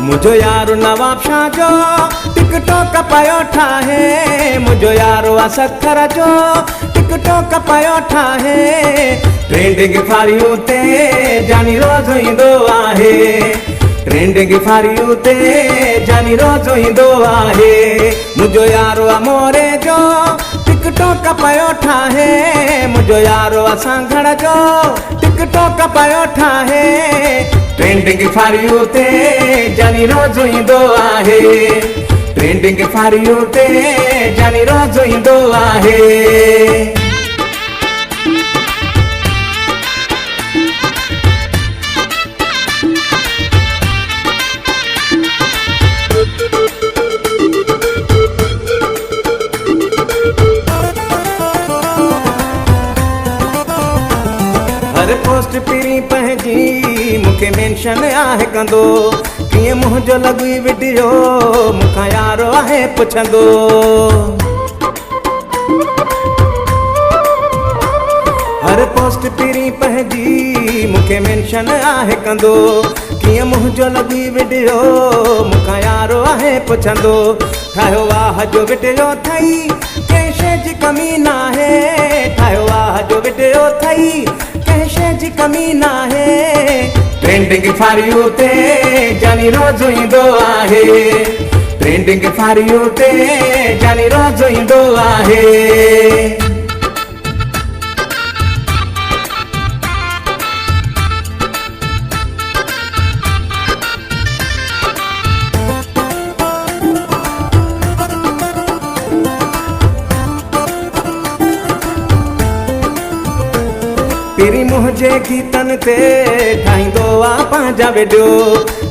मुझो यारो नवाब शाह जो टिकटॉक पायो ठाहे, मुझो यारो असखर जो टिकटॉक पायो ठाहे। ट्रेंडिंग फारियूं ते जानी रोज़ ईंदो आहे, ट्रेंडिंग फारियूं ते जानी रोज़ ईंदो आहे। मुझो यारो अमोरे जो टिकटॉक पायो ठाहे, मुझो यारो असांगड़ जो टिकटॉक पायो ठाहे। ट्रेंडिंग फारियूं ते जानी रोज़ ईंदो आहे, ट्रेंडिंग फारियूं ते जानी रोज़ ईंदो आहे। हर पोस्ट पिरी पंहिंजी मूंखे मेंशन आहे कंदो, कीअं मुंहिंजो लॻी वीडियो मूंखां यारो आहे पुछंदो। हर पोस्ट पिरी पंहिंजी मूंखे मेंशन आहे कंदो, कीअं मुंहिंजो लॻी वीडियो मूंखां यारो आहे पुछंदो। ठाहियो वाह जो वीडियो अथई कंहिं शइ जी कमी नाहे, ठाहियो वाह जो वीडियो अथई कंहिं शइ जी कमी नाहे। ट्रेंडिंग फारियूं ते जानी रोज़ ईंदो आहे, ट्रेंडिंग फारियूं ते जानी रोज़ ईंदो आहे। पिरी मुंहिंजे गीतनि ते ठाहींदो आहे पंहिंजा वीडियो,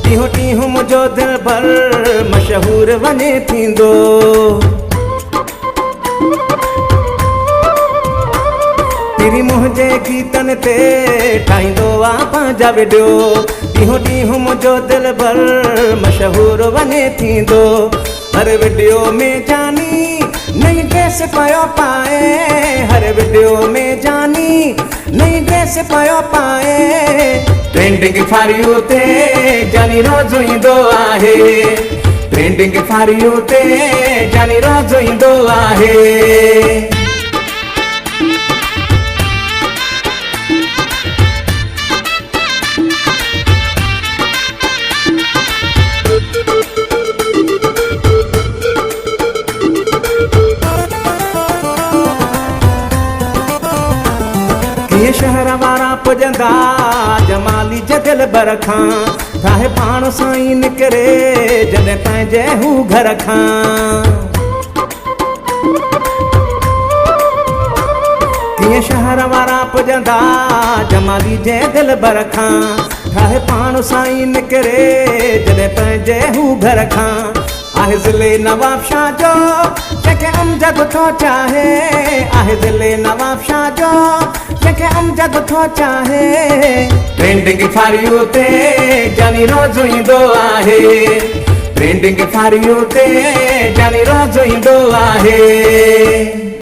ॾींहों ॾींहों मुंहिंजो दिल भर मशहूर वञे थींदो। पिरी मुंहिंजे गीतनि ते ठाहींदो आहे पंहिंजा वीडियो, ॾींहों ॾींहों मुंहिंजो दिल भर मशहूर वञे थींदो। हर वीडियो में जानी नई ड्रेस पायो पाए, हर वीडियो में जानी नई ड्रेस पायो पाए। ट्रेंडिंग फारियूं ते जानी रोज़ ईंदो आहे, ट्रेंडिंग फारियूं ते जानी रोज़ ईंदो आहे। कीअं शहर वारा पुॼंदा जमाली जे दिल भर खां, ठाहे पाण सां ई निकिरे जॾहिं पंहिंजे हू घर खां। कीअं शहर वारा पुॼंदा जमाली जे दिल भर खां, ठाहे पाण सां ई निकिरे जॾहिं पंहिंजे हू घर खां। आहे ज़िले नवाब शाह जो जंहिंखे अमजद थो चाहे, आहे ज़िले नवाब शाह जो जंहिंखे अमजद थो चाहे। ट्रेंडिंग फारियूं ते जानी रोज़ ईंदो आहे, ट्रेंडिंग फारियूं ते जानी रोज़ ईंदो आहे।